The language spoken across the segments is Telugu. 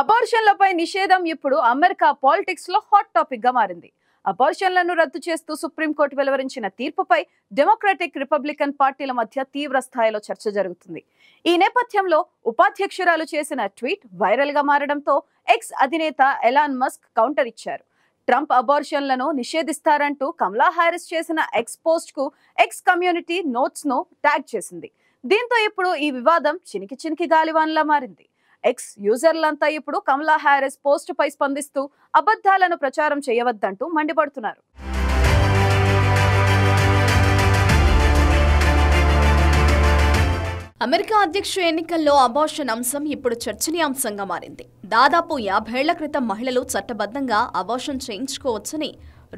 అబార్షన్లపై నిషేధం ఇప్పుడు అమెరికా పాలిటిక్స్ లో హాట్ టాపిక్ గా మారింది. అబార్షన్లను రద్దు చేస్తూ సుప్రీంకోర్టు వెలువరించిన తీర్పుపై డెమోక్రటిక్ రిపబ్లికన్ పార్టీల మధ్య తీవ్ర స్థాయిలో చర్చ జరుగుతుంది. ఈ నేపథ్యంలో ఉపాధ్యక్షురాలు చేసిన ట్వీట్ వైరల్ గా మారడంతో ఎక్స్ అధినేత ఎలాన్ మస్క్ కౌంటర్ ఇచ్చారు. ట్రంప్ అబార్షన్లను నిషేధిస్తారంటూ కమలా హారిస్ చేసిన ఎక్స్ పోస్ట్ కు ఎక్స్ కమ్యూనిటీ నోట్స్ ను ట్యాగ్ చేసింది. దీంతో ఇప్పుడు ఈ వివాదం చినికి చినికి గాలివాన్లా మారింది. ఎక్స్ యూజర్లంతా ఇప్పుడు కమలా హారిస్ పోస్ట్ పై స్పందిస్తూ అబద్ధాలను ప్రచారం చేయవద్దంటూ మండిపడుతున్నారు. అమెరికా అధ్యక్ష ఎన్నికల్లో అబార్షన్ అంశం ఇప్పుడు చర్చనీయాంశంగా మారింది. దాదాపు 50 ఏళ్ల క్రితం మహిళలు చట్టబద్ధంగా అబార్షన్ చేయించుకోవచ్చని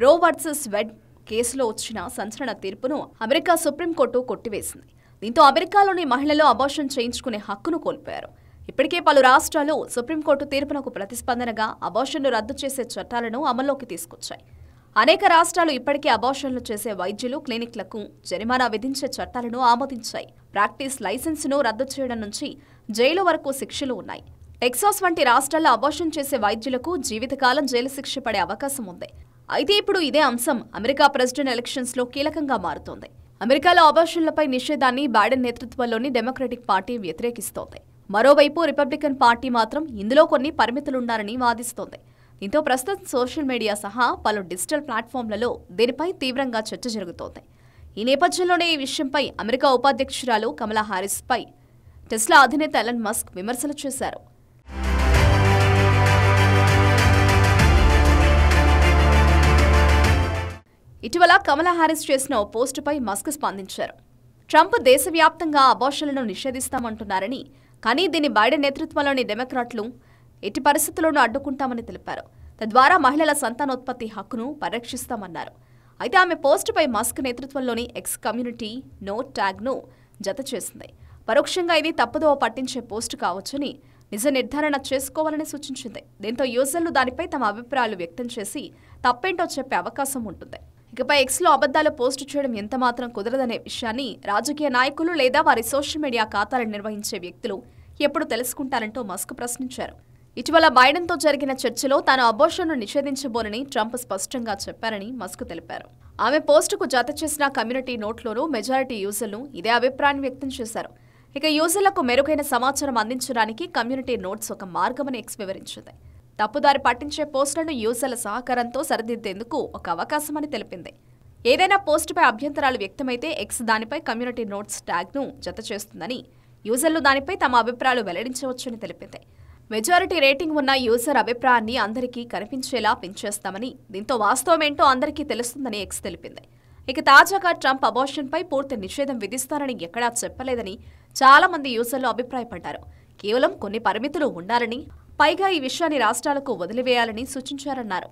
రో వర్సెస్ వెడ్ కేసులో వచ్చిన సంచలన తీర్పును అమెరికా సుప్రీంకోర్టు కొట్టివేసింది. దీంతో అమెరికాలోని మహిళలు అబార్షన్ చేయించుకునే హక్కును కోల్పోయారు. ఇప్పటికే పలు రాష్ట్రాలు సుప్రీంకోర్టు తీర్పునకు ప్రతిస్పందనగా అబార్షన్ను రద్దు చేసే చట్టాలను అమల్లోకి తీసుకొచ్చాయి. అనేక రాష్ట్రాలు ఇప్పటికే అబార్షన్లు చేసే వైద్యులు, క్లినిక్లకు జరిమానా విధించే చట్టాలను ఆమోదించాయి. ప్రాక్టీస్ లైసెన్సును రద్దు చేయడం నుంచి జైలు వరకు శిక్షలు ఉన్నాయి. టెక్సాస్ వంటి రాష్ట్రాల్లో అబార్షన్ చేసే వైద్యులకు జీవితకాలం జైలు శిక్ష పడే అవకాశం ఉంది. అయితే ఇప్పుడు ఇదే అంశం అమెరికా ప్రెసిడెంట్ ఎలక్షన్స్ లో కీలకంగా మారుతోంది. అమెరికాలో అబార్షన్లపై నిషేధాన్ని బైడెన్ నేతృత్వంలోని డెమోక్రటిక్ పార్టీ వ్యతిరేకిస్తోంది. మరోవైపు రిపబ్లికన్ పార్టీ మాత్రం ఇందులో కొన్ని పరిమితులున్నారని వాదిస్తోంది. దీంతో ప్రస్తుతం సోషల్ మీడియా సహా పలు డిజిటల్ ప్లాట్ఫామ్లలో దీనిపై తీవ్రంగా చర్చ జరుగుతోంది. ఈ నేపథ్యంలోనే ఈ విషయంపై అమెరికా ఉపాధ్యక్షురాలు కమలా హారిస్ పై టెస్లా అధినేత ఎలాన్ మస్క్ విమర్శలు చేశారు. ఇటీవల కమలా హారిస్ చేసిన ఓ పోస్టుపై మస్క్ స్పందించారు. ట్రంప్ దేశవ్యాప్తంగా అబార్షన్లను నిషేధిస్తామంటున్నారని, కానీ దీన్ని బైడెన్ నేతృత్వంలోని డెమోక్రాట్లు ఎట్టి పరిస్థితుల్లోనూ అడ్డుకుంటామని తెలిపారు. తద్వారా మహిళల సంతానోత్పత్తి హక్కును పరిరక్షిస్తామన్నారు. అయితే ఆమె పోస్టుపై మస్క్ నేతృత్వంలోని ఎక్స్ కమ్యూనిటీ నోట్ ట్యాగ్ను జత చేసింది. పరోక్షంగా ఇది తప్పుదోవ పట్టించే పోస్టు కావచ్చని నిజ నిర్ధారణ చేసుకోవాలని సూచించింది. దీంతో యూజర్లు దానిపై తమ అభిప్రాయాలు వ్యక్తం చేసి తప్పేంటో చెప్పే అవకాశం ఉంటుంది. ఇకపై ఎక్స్లో అబద్ధాలు పోస్టు చేయడం ఎంతమాత్రం కుదరదనే విషయాన్ని రాజకీయ నాయకులు లేదా వారి సోషల్ మీడియా ఖాతాలను నిర్వహించే వ్యక్తులు ఎప్పుడు తెలుసుకుంటారంటూ మస్క్ ప్రశ్నించారు. ఇటీవల బైడెన్తో జరిగిన చర్చలో తాను అబార్షన్ను నిషేధించబోనని ట్రంప్ స్పష్టంగా చెప్పారని మస్క్ తెలిపారు. ఆమె పోస్టుకు జత చేసిన కమ్యూనిటీ నోట్లోనూ మెజారిటీ యూజర్లు ఇదే అభిప్రాయాన్ని వ్యక్తం చేశారు. ఇక యూజర్లకు మెరుగైన సమాచారం అందించడానికి కమ్యూనిటీ నోట్స్ ఒక మార్గమని ఎక్స్ వివరించింది. తప్పుదారి పట్టించే పోస్టులను యూజర్ల సహకారంతో సరిదిద్దేందుకు ఒక అవకాశమని తెలిపింది. ఏదైనా పోస్టుపై అభ్యంతరాలు వ్యక్తమైతే ఎక్స్ దానిపై కమ్యూనిటీ నోట్స్ ట్యాగ్ను జత చేస్తుందని, యూజర్లు దానిపై తమ అభిప్రాయాలు వెల్లడించవచ్చని తెలిపింది. మెజారిటీ రేటింగ్ ఉన్న యూజర్ అభిప్రాయాన్ని అందరికీ కనిపించేలా పెంచేస్తామని, దీంతో వాస్తవమేంటో అందరికీ తెలుస్తుందని ఎక్స్ తెలిపింది. ఇక తాజాగా ట్రంప్ అబార్షన్పై పూర్తి నిషేధం విధిస్తారని ఎక్కడా చెప్పలేదని చాలా మంది యూజర్లు అభిప్రాయపడ్డారు. కేవలం కొన్ని పరిమితులు ఉండాలని, పైగా ఈ విషయాన్ని రాష్ట్రాలకు వదిలివేయాలని సూచించారన్నారు.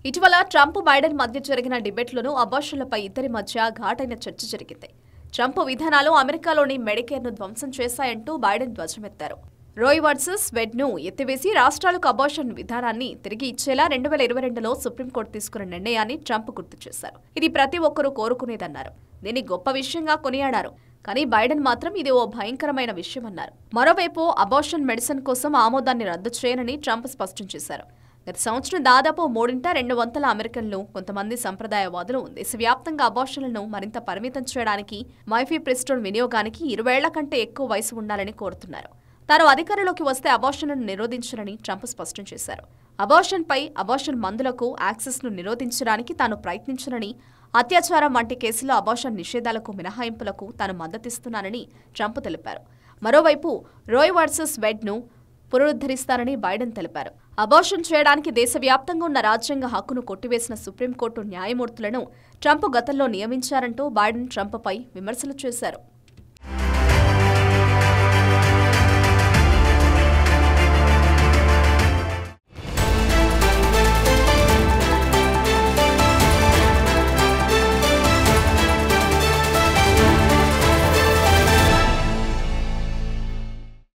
ఇటీవల ట్రంప్ బైడెన్ మధ్య జరిగిన డిబేట్లోనూ అబార్షన్లపై ఇద్దరి మధ్య ఘాటైన చర్చ జరిగింది. ట్రంప్ విధానాలు అమెరికాలోని మెడికేర్ను ధ్వంసం చేశాయంటూ బైడెన్ ధ్వజమెత్తారు. రోయ్ వర్సెస్ వెడ్ను ఎత్తివేసి రాష్ట్రాలకు అబార్షన్ విధానాన్ని తిరిగి ఇచ్చేలా 2022లో సుప్రీంకోర్టు తీసుకున్న నిర్ణయాన్ని ట్రంప్ గుర్తు చేశారు. ఇది ప్రతి ఒక్కరూ కోరుకునేదన్నారు. దీన్ని గొప్ప విషయంగా కొనియాడారు. కానీ బైడెన్ మాత్రం ఇది ఓ భయంకరమైన విషయమన్నారు. మరోవైపు అబార్షన్ మెడిసిన్ కోసం ఆమోదాన్ని రద్దు చేయనని ట్రంప్ స్పష్టం చేశారు. గత సంవత్సరం దాదాపు 3/2 అమెరికన్లు, కొంతమంది సంప్రదాయవాదులు దేశవ్యాప్తంగా అబార్షన్లను మరింత పరిమితం చేయడానికి, మైఫీప్రిస్టోన్ వినియోగానికి 20 ఏళ్ల కంటే ఎక్కువ వయసు ఉండాలని కోరుతున్నారు. తాను అధికారంలోకి వస్తే అబార్షన్లను నిరోధించనని ట్రంప్ స్పష్టం చేశారు. అబార్షన్ మందులకు యాక్సెస్ను నిరోధించడానికి తాను ప్రయత్నించనని, అత్యాచారం వంటి కేసుల్లో అబార్షన్ నిషేధాలకు మినహాయింపులకు తాను మద్దతిస్తున్నానని ట్రంప్ తెలిపారు. మరోవైపు రోయ్ వర్సెస్ వెడ్ను పునరుద్ధరిస్తారని బైడెన్ తెలిపారు. అబార్షన్ చేయడానికి దేశవ్యాప్తంగా ఉన్న రాజ్యాంగ హక్కును కొట్టివేసిన సుప్రీంకోర్టు న్యాయమూర్తులను ట్రంప్ గతంలో నియమించారంటూ బైడెన్ ట్రంప్పై విమర్శలు చేశారు.